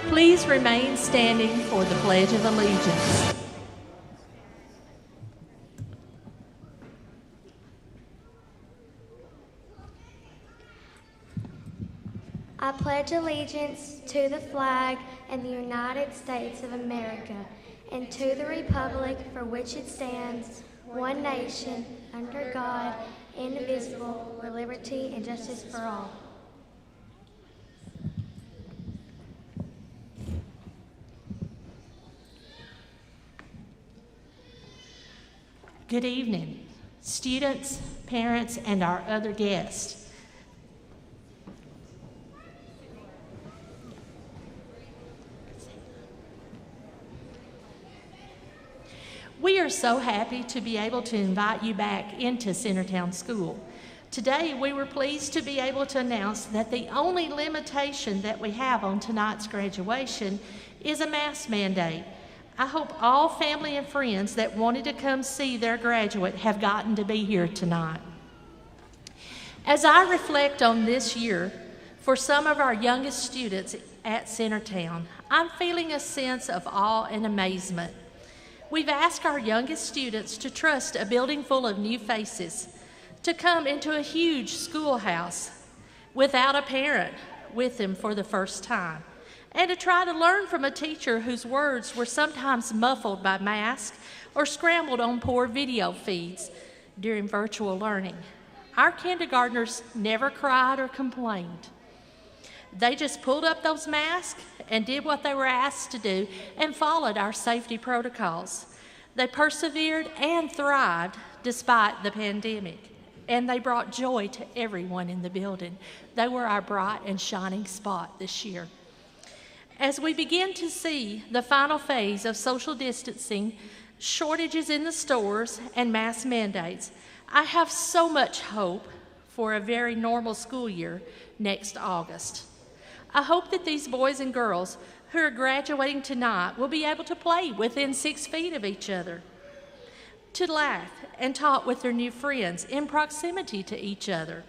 Please remain standing for the Pledge of Allegiance. I pledge allegiance to the flag and the United States of America and to the republic for which it stands, one nation, under God, indivisible, with liberty and justice for all. Good evening, students, parents, and our other guests. We are so happy to be able to invite you back into Centertown School. Today, we were pleased to be able to announce that the only limitation that we have on tonight's graduation is a mask mandate. I hope all family and friends that wanted to come see their graduate have gotten to be here tonight. As I reflect on this year, for some of our youngest students at Centertown, I'm feeling a sense of awe and amazement. We've asked our youngest students to trust a building full of new faces, to come into a huge schoolhouse without a parent with them for the first time, and to try to learn from a teacher whose words were sometimes muffled by masks or scrambled on poor video feeds during virtual learning. Our kindergartners never cried or complained. They just pulled up those masks and did what they were asked to do and followed our safety protocols. They persevered and thrived despite the pandemic, and they brought joy to everyone in the building. They were our bright and shining spot this year. As we begin to see the final phase of social distancing, shortages in the stores, and mask mandates, I have so much hope for a very normal school year next August. I hope that these boys and girls who are graduating tonight will be able to play within 6 feet of each other, to laugh and talk with their new friends in proximity to each other,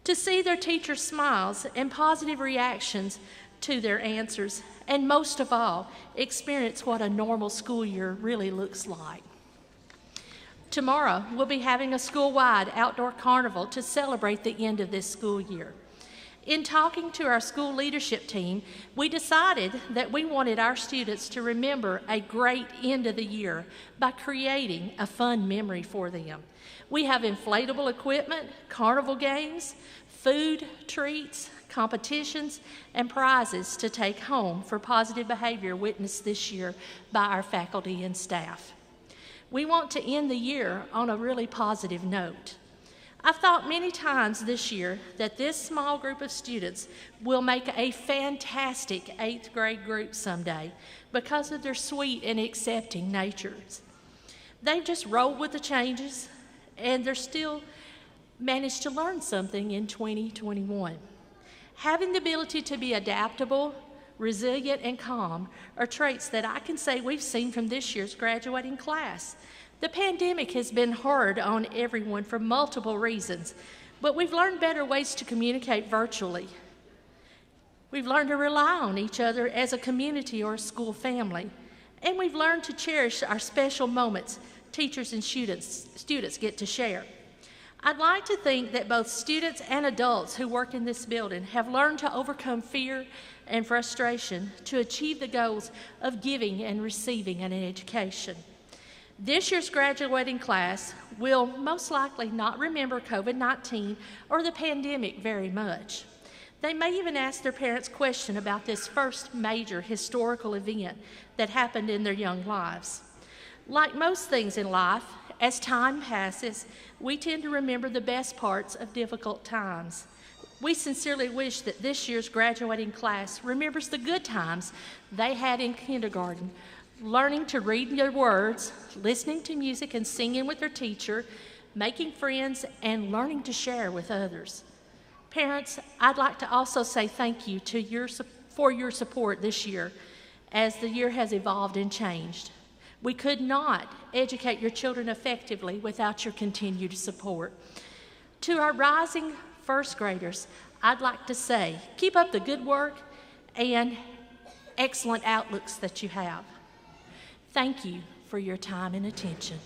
to see their teachers' smiles and positive reactions to their answers, and most of all, experience what a normal school year really looks like. Tomorrow, we'll be having a school-wide outdoor carnival to celebrate the end of this school year. In talking to our school leadership team, we decided that we wanted our students to remember a great end of the year by creating a fun memory for them. We have inflatable equipment, carnival games, food, treats, competitions, and prizes to take home for positive behavior witnessed this year by our faculty and staff. We want to end the year on a really positive note. I've thought many times this year that this small group of students will make a fantastic 8th grade group someday because of their sweet and accepting natures. They just roll with the changes, and they're still managed to learn something in 2021. Having the ability to be adaptable, resilient, and calm are traits that I can say we've seen from this year's graduating class. The pandemic has been hard on everyone for multiple reasons, but we've learned better ways to communicate virtually. We've learned to rely on each other as a community or a school family, and we've learned to cherish our special moments teachers and students get to share. I'd like to think that both students and adults who work in this building have learned to overcome fear and frustration to achieve the goals of giving and receiving an education. This year's graduating class will most likely not remember COVID-19 or the pandemic very much. They may even ask their parents questions about this first major historical event that happened in their young lives. Like most things in life, as time passes, we tend to remember the best parts of difficult times. We sincerely wish that this year's graduating class remembers the good times they had in kindergarten, learning to read their words, listening to music and singing with their teacher, making friends, and learning to share with others. Parents, I'd like to also say thank you for your support this year as the year has evolved and changed. We could not educate your children effectively without your continued support. To our rising first graders, I'd like to say, keep up the good work and excellent outlooks that you have. Thank you for your time and attention.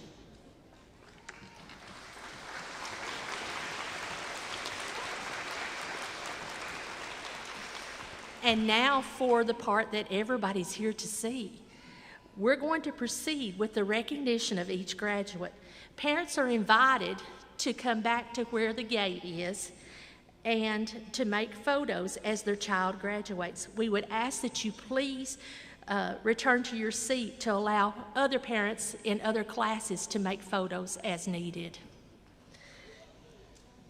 And now for the part that everybody's here to see. We're going to proceed with the recognition of each graduate. Parents are invited to come back to where the gate is and to make photos as their child graduates. We would ask that you please return to your seat to allow other parents in other classes to make photos as needed.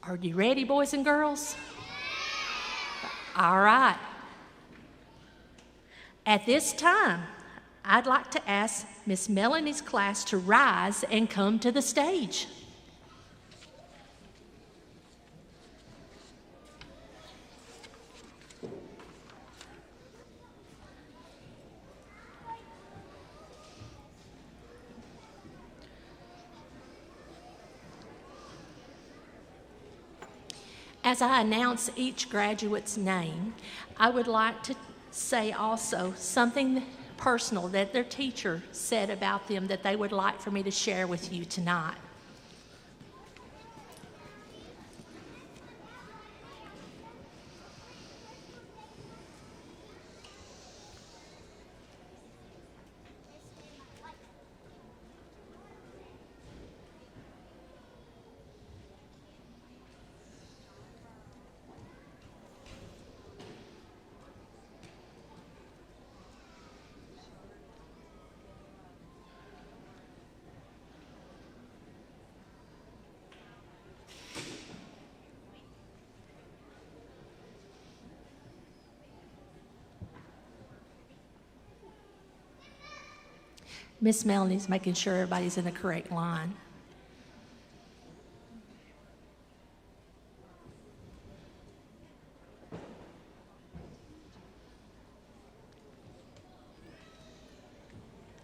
Are you ready, boys and girls? All right. At this time, I'd like to ask Miss Melany's class to rise and come to the stage. As I announce each graduate's name, I would like to say also something personal that their teacher said about them that they would like for me to share with you tonight. Miss Melany's making sure everybody's in the correct line.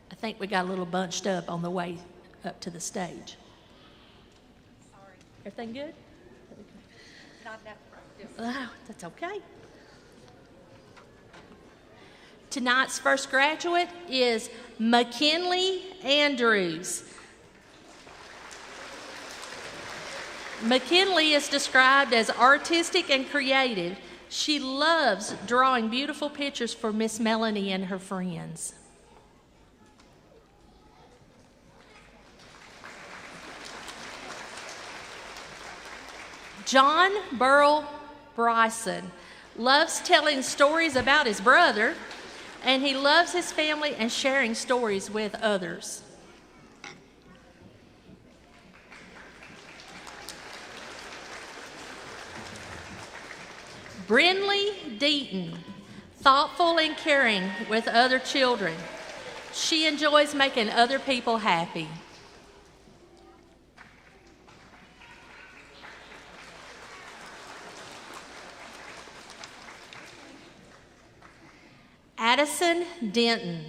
I think we got a little bunched up on the way up to the stage. Sorry. Everything good? Not that front. Oh, that's okay. Tonight's first graduate is McKinley Andrews. McKinley is described as artistic and creative. She loves drawing beautiful pictures for Miss Melany and her friends. John Burrell Bryson loves telling stories about his brother, and he loves his family and sharing stories with others. Brinley Deaton, thoughtful and caring with other children. She enjoys making other people happy. Addison Denton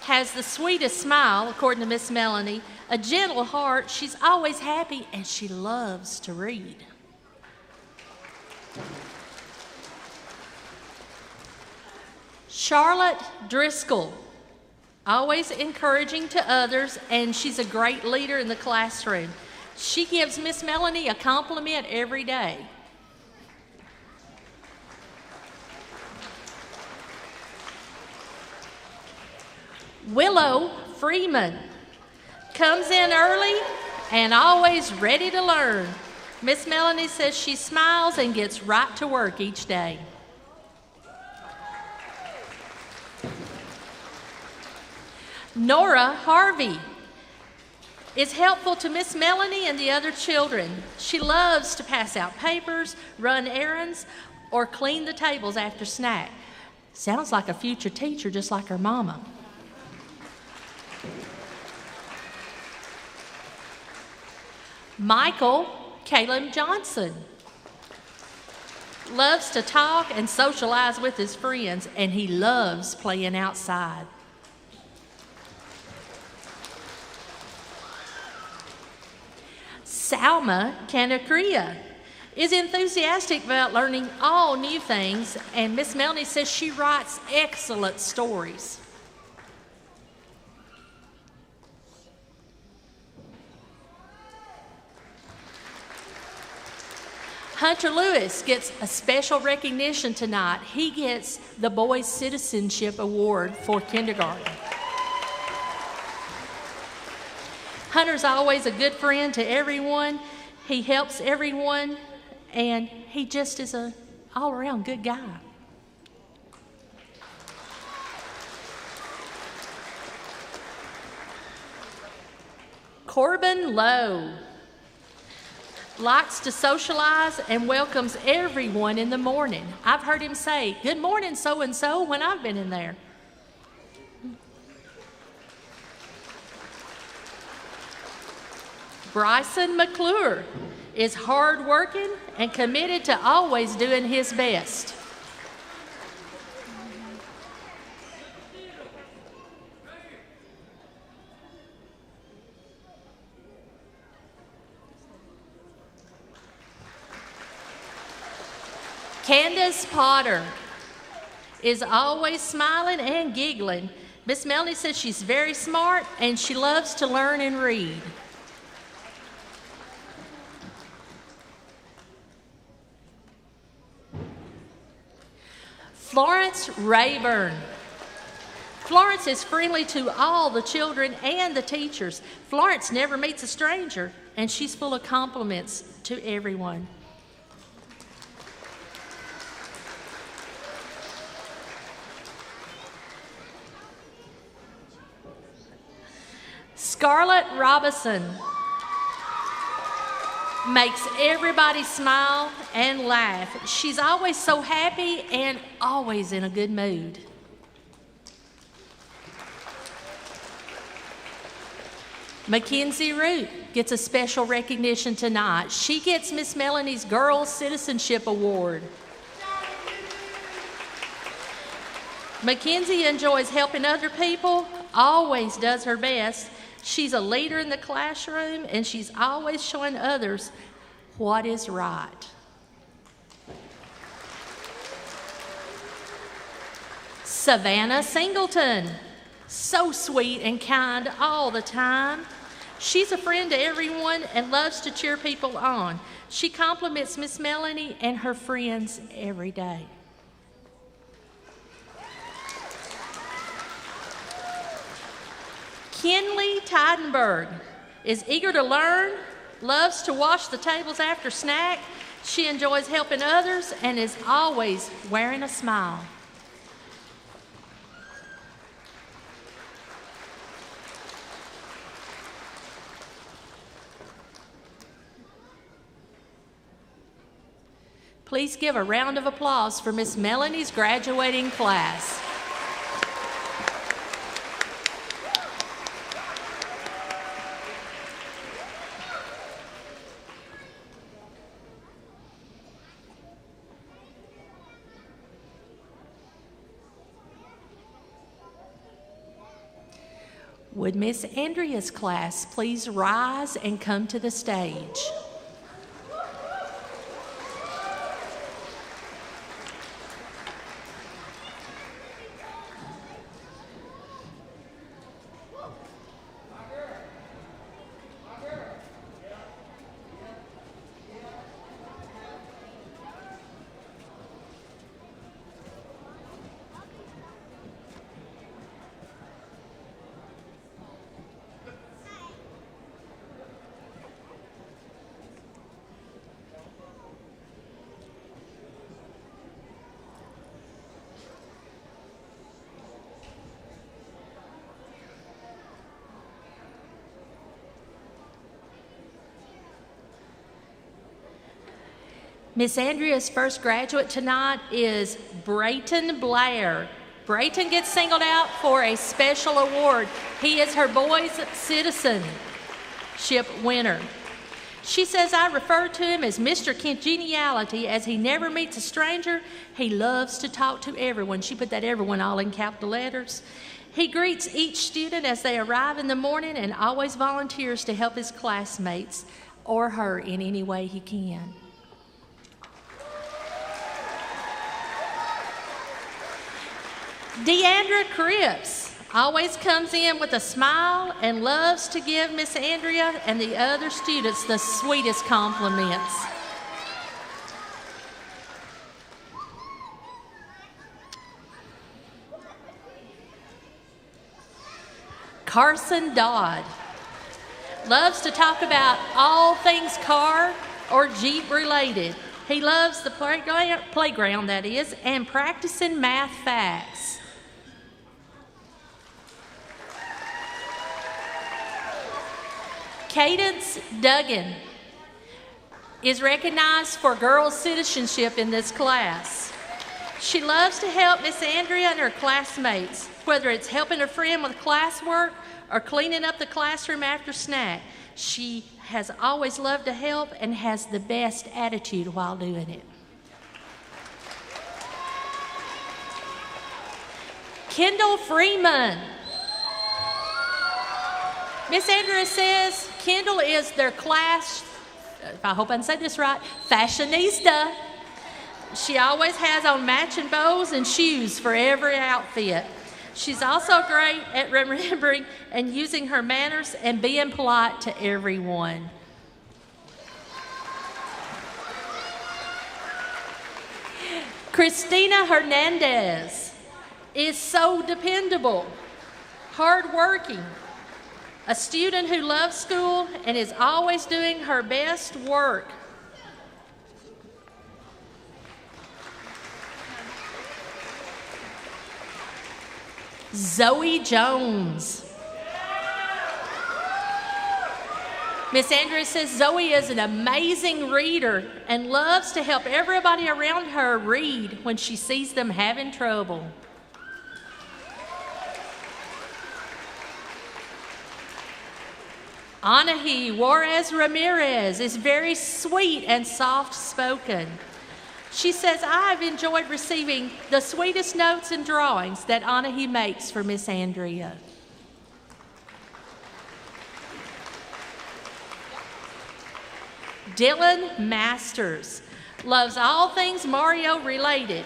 has the sweetest smile, according to Miss Melany, a gentle heart, she's always happy, and she loves to read. Charlotte Driscoll, always encouraging to others, and she's a great leader in the classroom. She gives Miss Melany a compliment every day. Willow Freeman comes in early and always ready to learn. Miss Melany says she smiles and gets right to work each day. Nora Harvey is helpful to Miss Melany and the other children. She loves to pass out papers, run errands, or clean the tables after snack. Sounds like a future teacher, just like her mama. Michael Caleb Johnson loves to talk and socialize with his friends, and he loves playing outside. Salma Canacria is enthusiastic about learning all new things, and Miss Melany says she writes excellent stories. Hunter Lewis gets a special recognition tonight. He gets the Boys Citizenship Award for kindergarten. Hunter's always a good friend to everyone. He helps everyone, and he just is an all-around good guy. Corbin Lowe likes to socialize and welcomes everyone in the morning. I've heard him say, "Good morning, so-and-so," when I've been in there. Bryson McClure is hardworking and committed to always doing his best. Candace Potter is always smiling and giggling. Miss Melany says she's very smart and she loves to learn and read. Florence Rayburn. Florence is friendly to all the children and the teachers. Florence never meets a stranger, and she's full of compliments to everyone. Scarlett Robinson makes everybody smile and laugh. She's always so happy and always in a good mood. Mackenzie Root gets a special recognition tonight. She gets Miss Melany's Girls Citizenship Award. Mackenzie enjoys helping other people, always does her best. She's a leader in the classroom, and she's always showing others what is right. Savannah Singleton, so sweet and kind all the time. She's a friend to everyone and loves to cheer people on. She compliments Miss Melany and her friends every day. Kinley Tidenberg is eager to learn, loves to wash the tables after snack. She enjoys helping others and is always wearing a smile. Please give a round of applause for Miss Melany's graduating class. Would Miss Andrea's class please rise and come to the stage? Miss Andrea's first graduate tonight is Brayton Blair. Brayton gets singled out for a special award. He is her Boys Citizenship winner. She says, "I refer to him as Mr. Congeniality as he never meets a stranger. He loves to talk to everyone." She put that everyone all in capital letters. He greets each student as they arrive in the morning and always volunteers to help his classmates or her in any way he can. Deandra Cripps always comes in with a smile and loves to give Miss Andrea and the other students the sweetest compliments. Carson Dodd loves to talk about all things car or Jeep related. He loves the playground, that is, and practicing math facts. Cadence Duggan is recognized for girls' citizenship in this class. She loves to help Miss Andrea and her classmates, whether it's helping a friend with classwork or cleaning up the classroom after snack. She has always loved to help and has the best attitude while doing it. Kendall Freeman. Miss Andrea says Kendall is their class, I hope I can say this right, fashionista. She always has on matching bows and shoes for every outfit. She's also great at remembering and using her manners and being polite to everyone. Christina Hernandez is so dependable, hardworking, a student who loves school and is always doing her best work. Zoe Jones. Miss Andrea says Zoe is an amazing reader and loves to help everybody around her read when she sees them having trouble. Anahi Juarez Ramirez is very sweet and soft-spoken. She says, I've enjoyed receiving the sweetest notes and drawings that Anahi makes for Miss Andrea. Dylan Masters loves all things Mario related.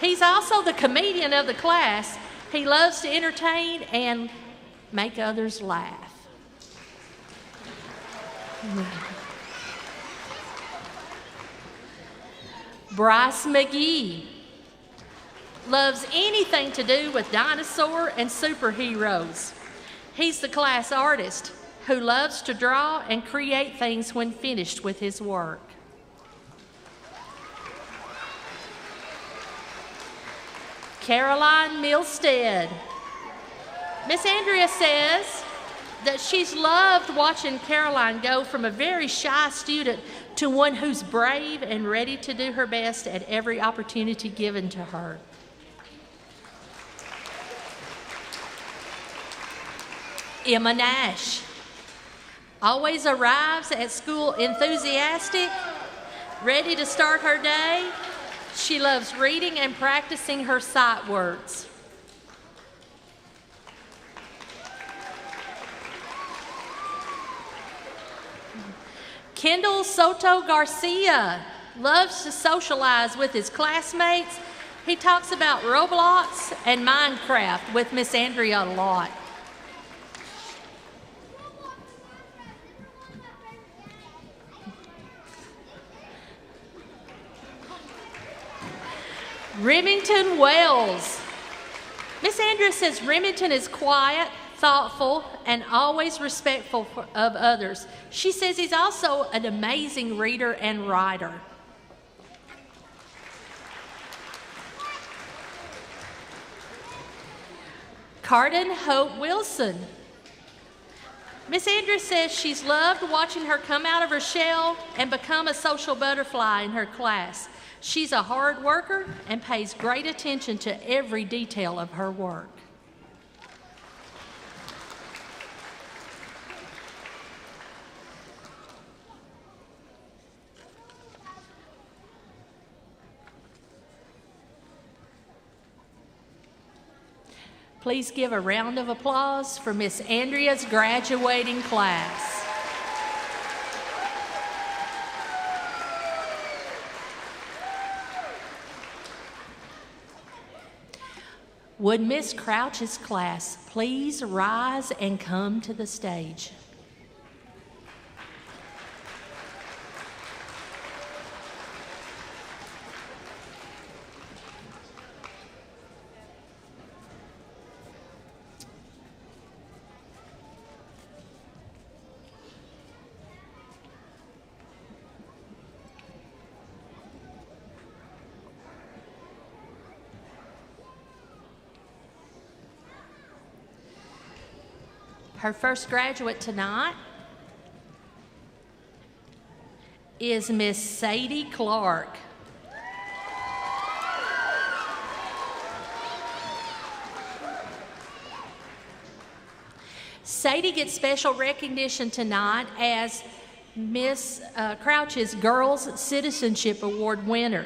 He's also the comedian of the class. He loves to entertain and make others laugh. Bryce McGee loves anything to do with dinosaur and superheroes. He's the class artist who loves to draw and create things when finished with his work. Caroline Milstead. Miss Andrea says that she's loved watching Caroline go from a very shy student to one who's brave and ready to do her best at every opportunity given to her. Emma Nash always arrives at school enthusiastic, ready to start her day. She loves reading and practicing her sight words. Kendall Soto Garcia loves to socialize with his classmates. He talks about Roblox and Minecraft with Miss Andrea a lot. Remington Wells. Miss Andrea says Remington is quiet, thoughtful, and always respectful of others. She says he's also an amazing reader and writer. Carden Hope Wilson. Miss Andrea says she's loved watching her come out of her shell and become a social butterfly in her class. She's a hard worker and pays great attention to every detail of her work. Please give a round of applause for Miss Andrea's graduating class. Would Miss Crouch's class please rise and come to the stage? Her first graduate tonight is Miss Sadie Clark. Sadie gets special recognition tonight as Miss Crouch's Girls Citizenship Award winner.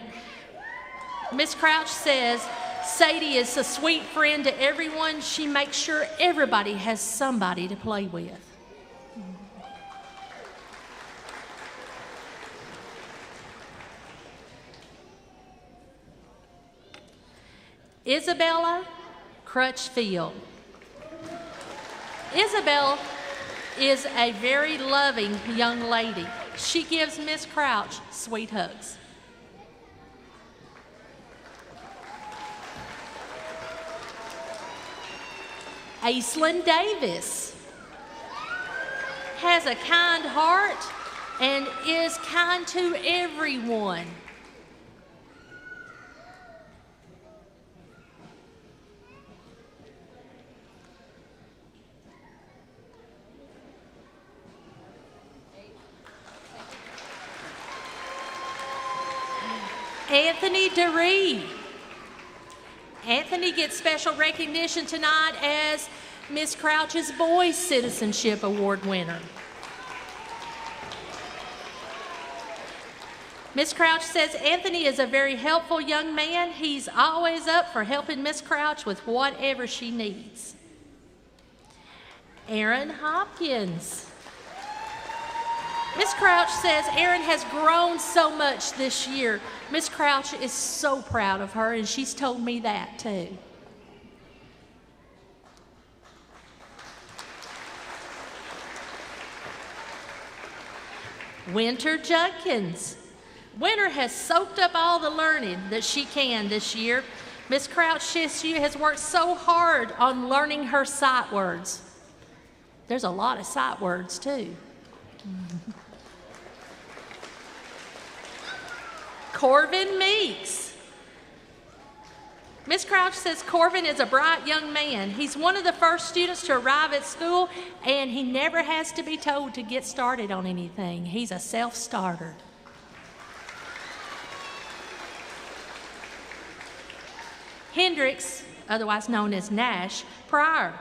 Miss Crouch says, Sadie is a sweet friend to everyone. She makes sure everybody has somebody to play with. Isabella Crutchfield. Isabel is a very loving young lady. She gives Miss Crouch sweet hugs. Aislinn Davis has a kind heart and is kind to everyone. Anthony DeRee. Anthony gets special recognition tonight as Miss Crouch's Boys Citizenship Award winner. Miss Crouch says Anthony is a very helpful young man. He's always up for helping Miss Crouch with whatever she needs. Aaron Hopkins. Miss Crouch says Aaron has grown so much this year. Miss Crouch is so proud of her, and she's told me that too. Winter Judkins. Winter has soaked up all the learning that she can this year. Miss Crouch says she has worked so hard on learning her sight words. There's a lot of sight words too. Corvin Meeks. Miss Crouch says Corvin is a bright young man. He's one of the first students to arrive at school, and he never has to be told to get started on anything. He's a self-starter. Hendricks, otherwise known as Nash Pryor.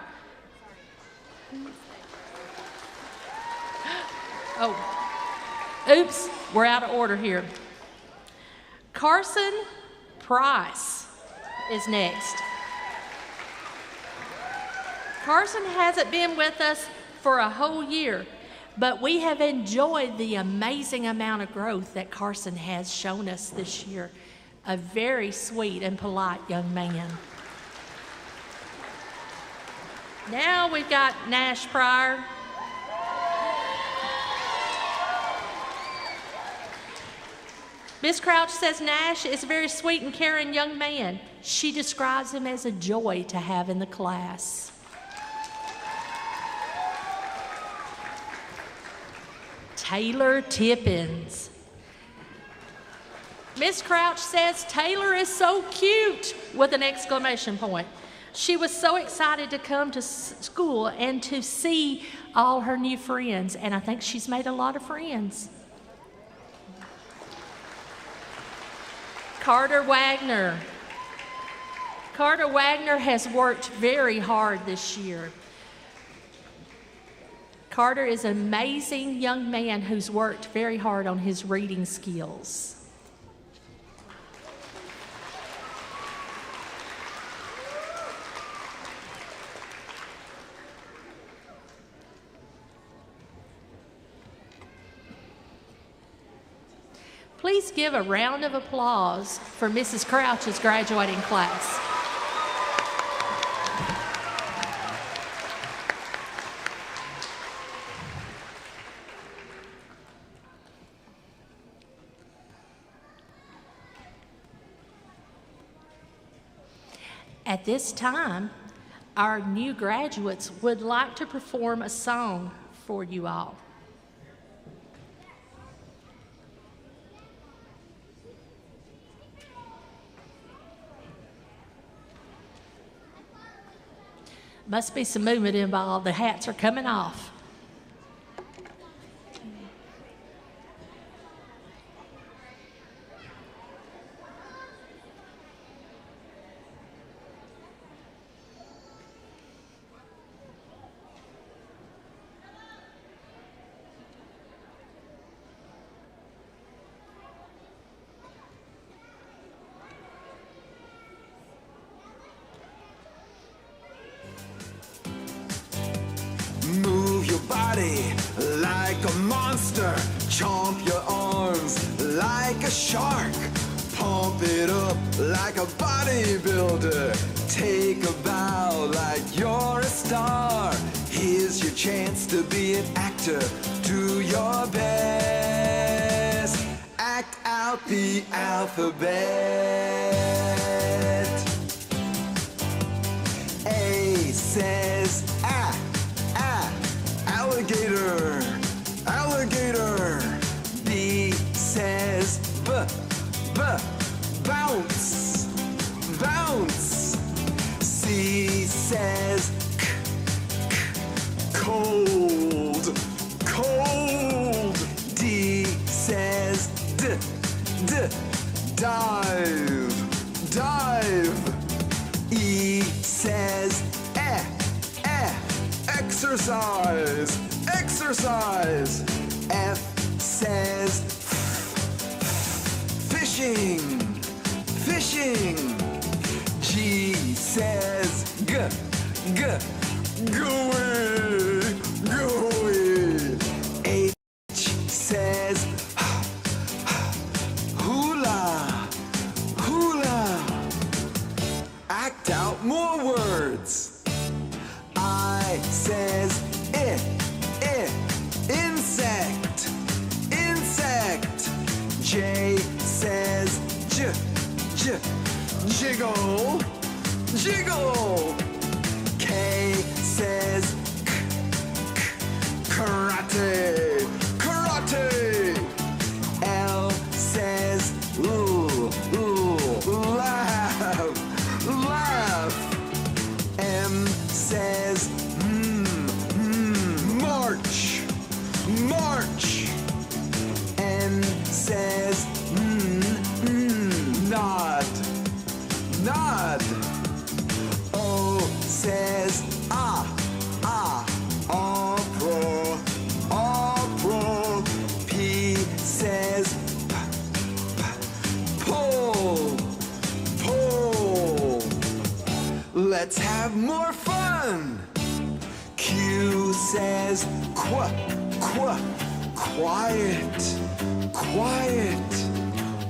Oh, oops, we're out of order here. Carson Price is next. Carson hasn't been with us for a whole year, but we have enjoyed the amazing amount of growth that Carson has shown us this year. A very sweet and polite young man. Now we've got Nash Pryor. Miss Crouch says Nash is a very sweet and caring young man. She describes him as a joy to have in the class. Taylor Tippins. Miss Crouch says Taylor is so cute with an exclamation point. She was so excited to come to school and to see all her new friends, and I think she's made a lot of friends. Carter Wagner. Carter Wagner has worked very hard this year. Carter is an amazing young man who's worked very hard on his reading skills. Please give a round of applause for Mrs. Crouch's graduating class. At this time, our new graduates would like to perform a song for you all. Must be some movement involved. The hats are coming off. Move your body like a monster. Chomp your arms like a shark. Pump it up like a bodybuilder. Take a bow like you're a star. Here's your chance to be an actor. Do your best. Act out the alphabet. A says ah. Alligator, alligator. B says bounce, bounce. C says cold, cold. D says dive, dive. E says exercise, exercise. F says fishing, fishing. G says gooey, gooey. H says hula, hula. Act out more words. I says insect, insect. J says jiggle, jiggle. K says karate, karate. L says laugh, laugh. M says march, march. N says nod, nod. O says opera, opera. P says pull, pull. Let's have more fun. Q says quiet, quiet.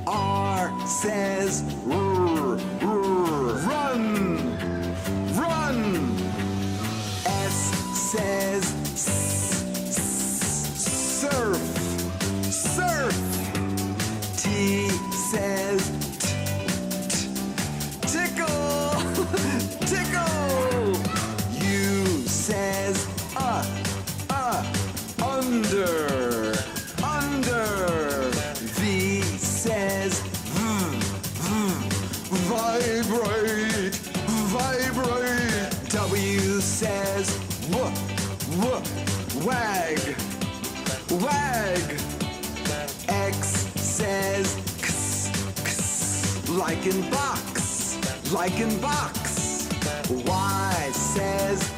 R says run, run. S says surf, surf. T says tickle, tickle. U says under, under. V says vibrate, vibrate. W says wag, wag. X says like in box, like in box. Y says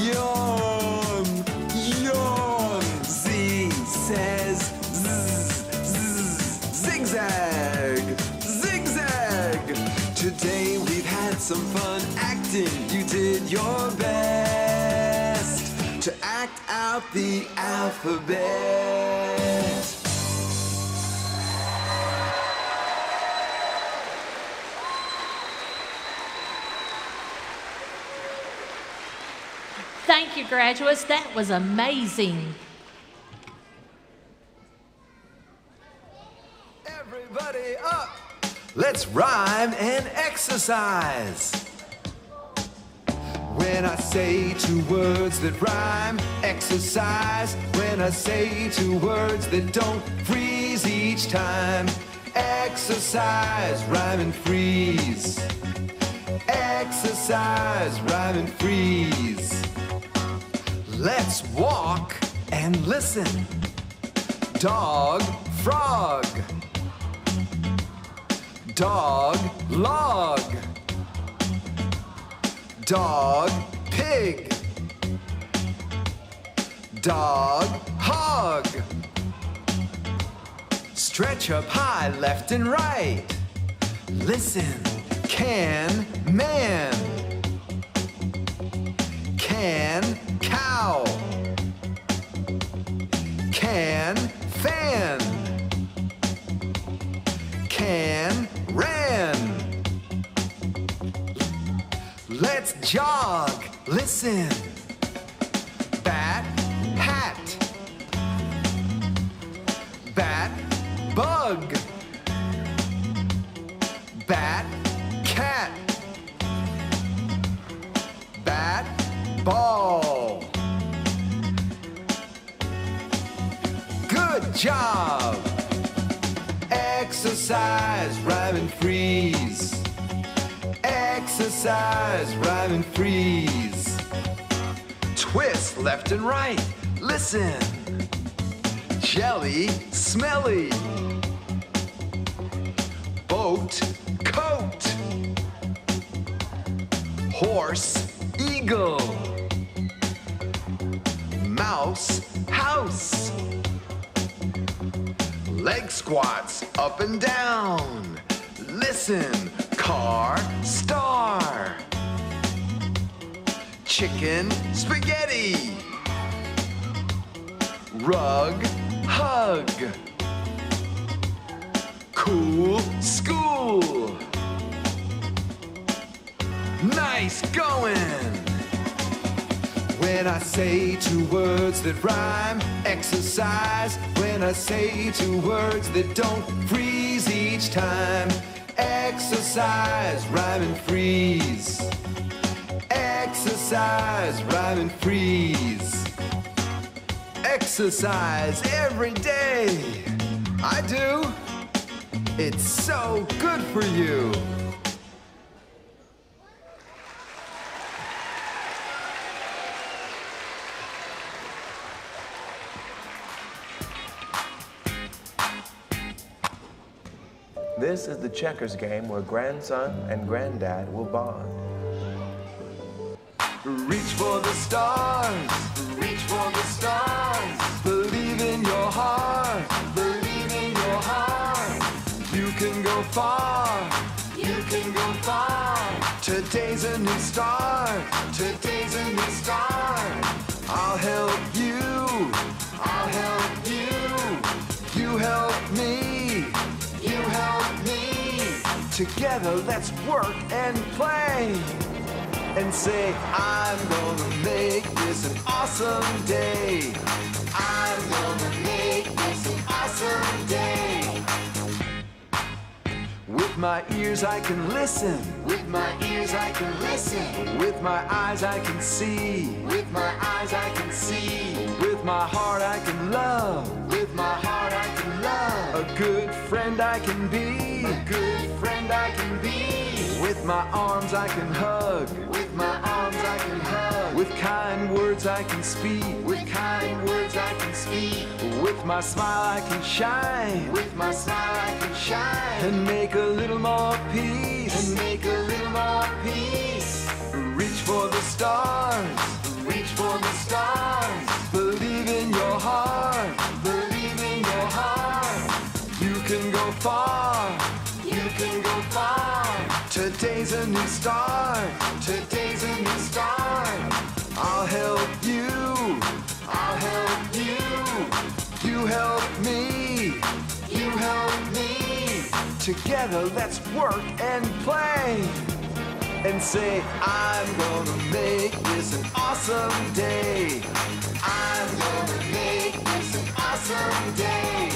yawn, yawn. Z says zigzag, zigzag. Today we've had some fun acting. You did your best to act out the alphabet. Thank you, graduates. That was amazing. Everybody up, Let's rhyme and exercise. When I say two words that rhyme, exercise. When I say two words that don't freeze each time, exercise, rhyme and freeze. Exercise, rhyme and freeze. Let's walk and listen. Dog, frog. Dog, log. Dog, pig. Dog, hog. Stretch up high, left and right. Listen, can, man. Can, cow. Can, fan. Can, ran. Let's jog, listen. Bat, hat. Bat, bug. Bat, cat. Bat, ball. Good job. Exercise, rhyme and freeze. Exercise, rhyme and freeze. Twist left and right, listen. Jelly, smelly. Boat, coat. Horse, eagle. Mouse, house. Leg squats up and down. Listen, car, star. Chicken, spaghetti. Rug, hug. Cool, school. Nice going. When I say two words that rhyme, exercise. When I say two words that don't freeze each time, exercise, rhyme and freeze. Exercise, rhyme and freeze. Exercise every day. I do. It's so good for you. This is the checkers game where grandson and granddad will bond. Reach for the stars, reach for the stars. Believe in your heart, believe in your heart. You can go far, you can go far. Today's a new start, today's a new start. I'll help you, I'll help you. You help me, you help me. Together let's work and play. And say, I'm gonna make this an awesome day. I'm gonna make this an awesome day. With my ears I can listen. With my ears I can listen. With my eyes I can see. With my eyes I can see. With my heart I can love. With my heart I can love. A good friend I can be. A good friend I can be. With my arms I can hug. With my arms I can hug. With kind words I can speak. With kind words I can speak. With my smile I can shine. With my smile I can shine. And make a little more peace. And make a little more peace. Reach for the stars. Reach for the stars. Believe in your heart. Believe in your heart. You can go far. You can go far. Today's a new start. Today's a new start. I'll help you. I'll help you. You help me. You help me. Together let's work and play. And say, I'm gonna make this an awesome day. I'm gonna make this an awesome day.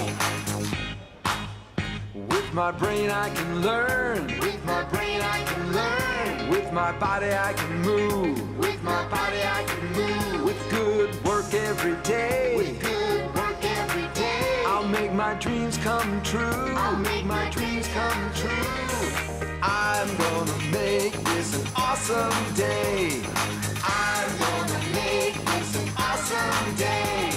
With With my brain I can learn. With my brain I can learn. With my body I can move. With my body I can move. With good work every day. With good work every day. I'll make my dreams come true. I'll make my dreams come true. I'm gonna make this an awesome day. I'm gonna make this an awesome day.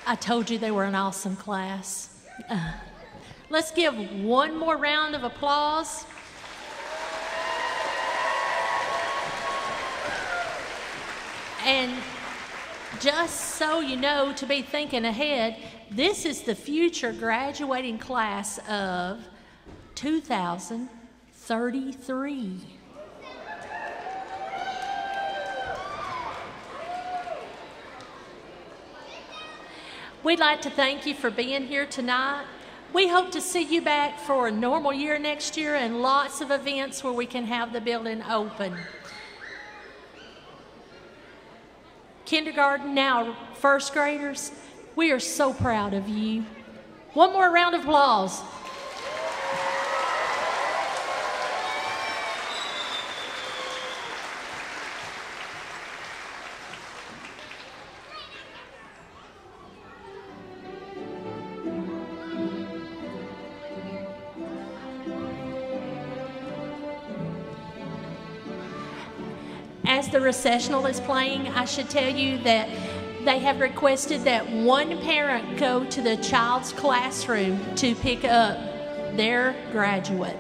I told you they were an awesome class. Let's give one more round of applause. And just so you know, to be thinking ahead, this is the future graduating class of 2033. We'd like to thank you for being here tonight. We hope to see you back for a normal year next year and lots of events where we can have the building open. Kindergarten, now first graders, we are so proud of you. One more round of applause. As the recessional is playing, I should tell you that they have requested that one parent go to the child's classroom to pick up their graduate.